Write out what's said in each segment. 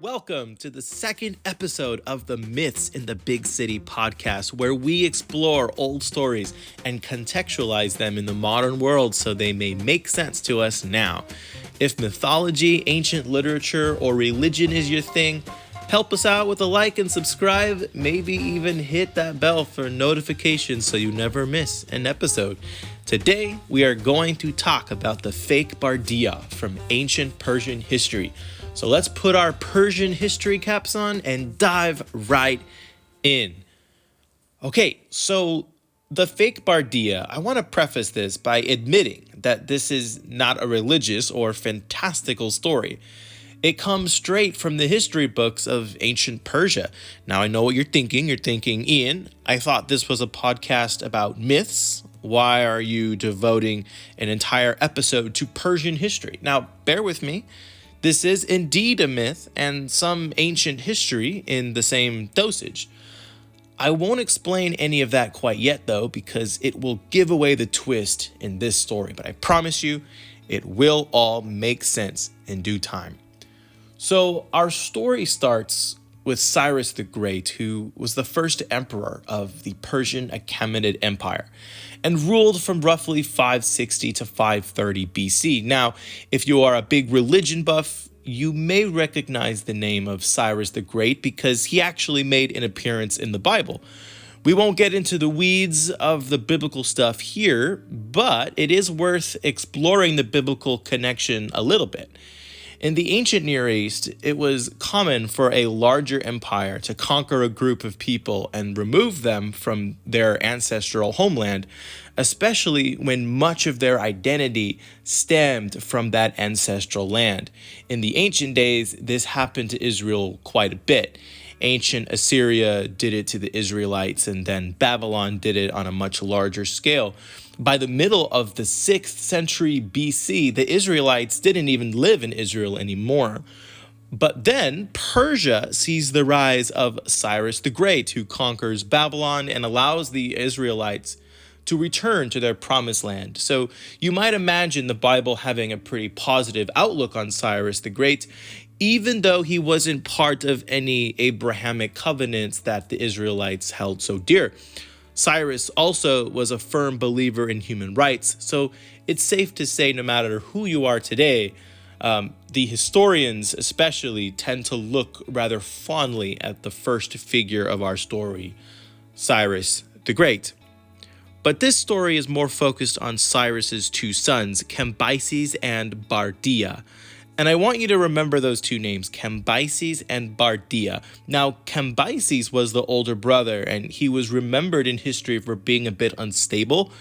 Welcome to the second episode of the Myths in the Big City podcast, where we explore old stories and contextualize them in the modern world so they may make sense to us now. If mythology, ancient literature, or religion is your thing, help us out with a like and subscribe, maybe even hit that bell for notifications so you never miss an episode. Today, we are going to talk about the fake Bardiya from ancient Persian history. So let's put our Persian history caps on and dive right in. Okay, so the fake Bardiya, I want to preface this by admitting that this is not a religious or fantastical story. It comes straight from the history books of ancient Persia. Now, I know what you're thinking. You're thinking, Ian, I thought this was a podcast about myths. Why are you devoting an entire episode to Persian history? Now, bear with me. This is indeed a myth and some ancient history in the same dosage. I won't explain any of that quite yet, though, because it will give away the twist in this story. But I promise you, it will all make sense in due time. So our story starts with Cyrus the Great, who was the first emperor of the Persian Achaemenid Empire and ruled from roughly 560 to 530 BC. Now, if you are a big religion buff, you may recognize the name of Cyrus the Great because he actually made an appearance in the Bible. We won't get into the weeds of the biblical stuff here, but it is worth exploring the biblical connection a little bit. In the ancient Near East, it was common for a larger empire to conquer a group of people and remove them from their ancestral homeland, especially when much of their identity stemmed from that ancestral land. In the ancient days, this happened to Israel quite a bit. Ancient Assyria did it to the Israelites, and then Babylon did it on a much larger scale. By the middle of the 6th century BC, the Israelites didn't even live in Israel anymore. But then Persia sees the rise of Cyrus the Great, who conquers Babylon and allows the Israelites to return to their promised land. So you might imagine the Bible having a pretty positive outlook on Cyrus the Great, even though he wasn't part of any Abrahamic covenants that the Israelites held so dear. Cyrus also was a firm believer in human rights, so it's safe to say no matter who you are today, the historians especially tend to look rather fondly at the first figure of our story, Cyrus the Great. But this story is more focused on Cyrus's two sons, Cambyses and Bardiya. And I want you to remember those two names, Cambyses and Bardiya. Now, Cambyses was the older brother, and he was remembered in history for being a bit unstable.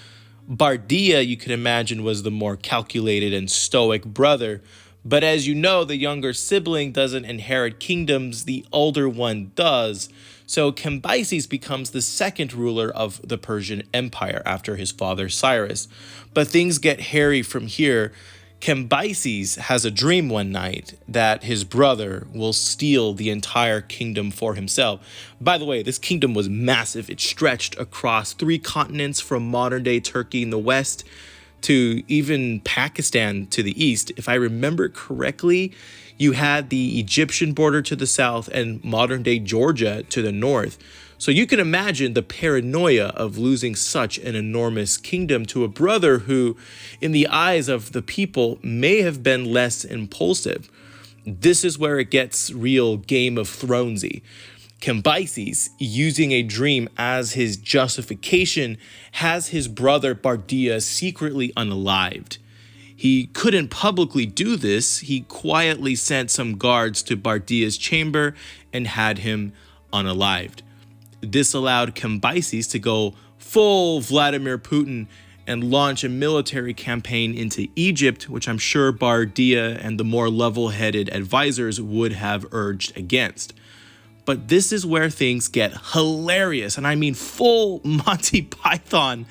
Bardiya, you can imagine, was the more calculated and stoic brother. But as you know, the younger sibling doesn't inherit kingdoms, the older one does. So Cambyses becomes the second ruler of the Persian Empire after his father Cyrus. But things get hairy from here. Cambyses has a dream one night that his brother will steal the entire kingdom for himself. By the way, this kingdom was massive. It stretched across 3 continents from modern-day Turkey in the west to even Pakistan to the east. If I remember correctly, you had the Egyptian border to the south and modern-day Georgia to the north. So you can imagine the paranoia of losing such an enormous kingdom to a brother who, in the eyes of the people, may have been less impulsive. This is where it gets real Game of Thronesy. Cambyses, using a dream as his justification, has his brother Bardiya secretly unalived. He couldn't publicly do this. He quietly sent some guards to Bardiya's chamber and had him unalived. This allowed Cambyses to go full Vladimir Putin and launch a military campaign into Egypt, which I'm sure Bardiya and the more level-headed advisors would have urged against. But this is where things get hilarious, and I mean full Monty Python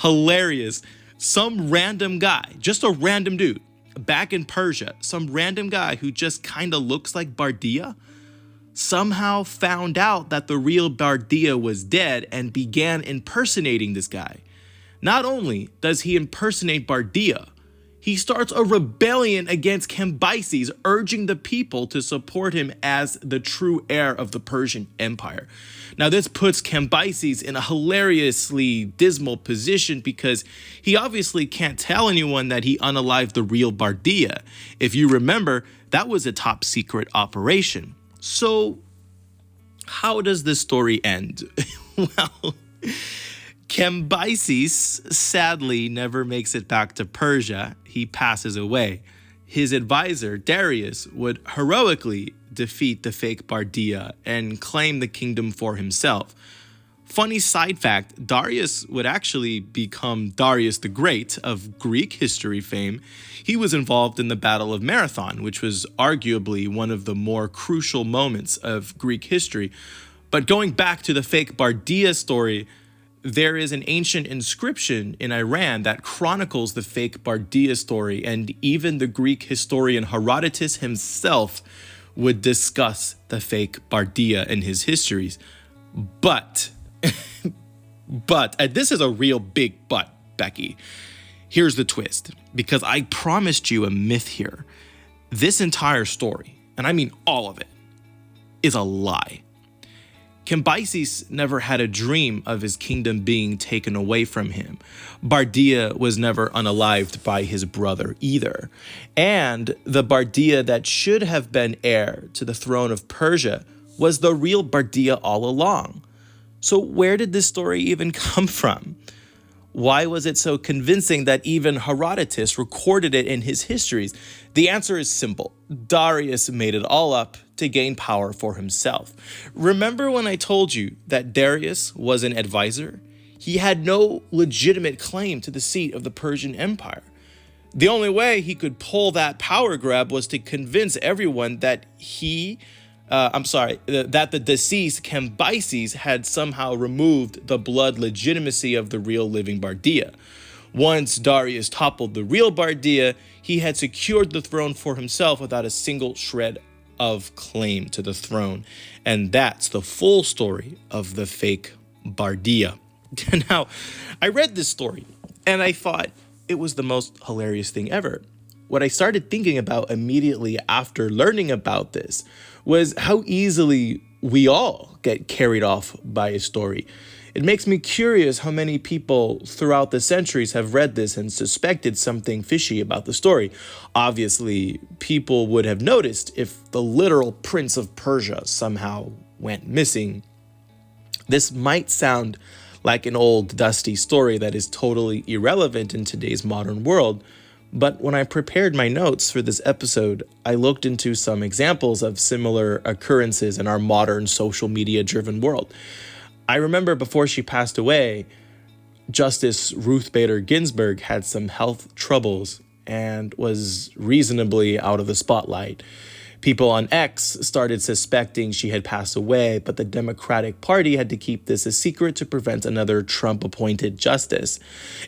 hilarious. Some random guy, just a random dude, back in Persia, some random guy who just kind of looks like Bardiya, somehow found out that the real Bardiya was dead and began impersonating this guy. Not only does he impersonate Bardiya, he he starts a rebellion against Cambyses, urging the people to support him as the true heir of the Persian Empire. Now, this puts Cambyses in a hilariously dismal position because he obviously can't tell anyone that he unalived the real Bardiya. If you remember, that was a top secret operation. So, how does this story end? Well, Cambyses sadly never makes it back to Persia. He passes away. His advisor, Darius, would heroically defeat the fake Bardiya and claim the kingdom for himself. Funny side fact, Darius would actually become Darius the Great of Greek history fame. He was involved in the Battle of Marathon, which was arguably one of the more crucial moments of Greek history. But going back to the fake Bardiya story, there is an ancient inscription in Iran that chronicles the fake Bardiya story, and even the Greek historian Herodotus himself would discuss the fake Bardiya in his histories. But, and this is a real big but, Becky. Here's the twist, because I promised you a myth here. This entire story, and I mean all of it, is a lie. Cambyses never had a dream of his kingdom being taken away from him. Bardiya was never unalived by his brother either. And the Bardiya that should have been heir to the throne of Persia was the real Bardiya all along. So where did this story even come from? Why was it so convincing that even Herodotus recorded it in his histories? The answer is simple. Darius made it all up to gain power for himself. Remember when I told you that Darius was an advisor? He had no legitimate claim to the seat of the Persian Empire. The only way he could pull that power grab was to convince everyone that that the deceased Cambyses had somehow removed the blood legitimacy of the real living Bardiya. Once Darius toppled the real Bardiya, he had secured the throne for himself without a single shred of claim to the throne. And that's the full story of the fake Bardiya. Now, I read this story and I thought it was the most hilarious thing ever. What I started thinking about immediately after learning about this was how easily we all get carried off by a story. It makes me curious how many people throughout the centuries have read this and suspected something fishy about the story. Obviously, people would have noticed if the literal Prince of Persia somehow went missing. This might sound like an old, dusty story that is totally irrelevant in today's modern world, but when I prepared my notes for this episode, I looked into some examples of similar occurrences in our modern social media-driven world. I remember before she passed away, Justice Ruth Bader Ginsburg had some health troubles and was reasonably out of the spotlight. People on X started suspecting she had passed away, but the Democratic Party had to keep this a secret to prevent another Trump-appointed justice.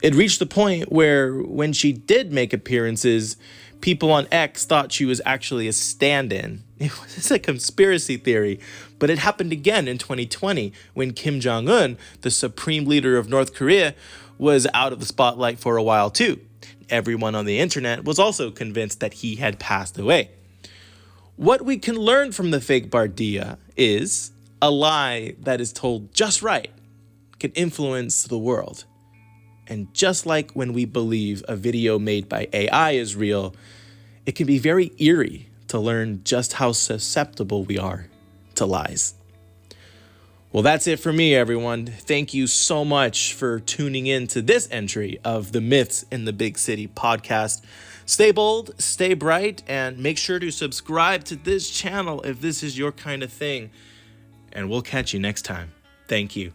It reached the point where when she did make appearances, people on X thought she was actually a stand-in. It was a conspiracy theory, but it happened again in 2020 when Kim Jong-un, the supreme leader of North Korea, was out of the spotlight for a while too. Everyone on the internet was also convinced that he had passed away. What we can learn from the fake Bardiya is a lie that is told just right can influence the world. And just like when we believe a video made by AI is real, it can be very eerie to learn just how susceptible we are to lies. Well, that's it for me, everyone. Thank you so much for tuning in to this entry of the Myths in the Big City podcast. Stay bold, stay bright, and make sure to subscribe to this channel if this is your kind of thing. And we'll catch you next time. Thank you.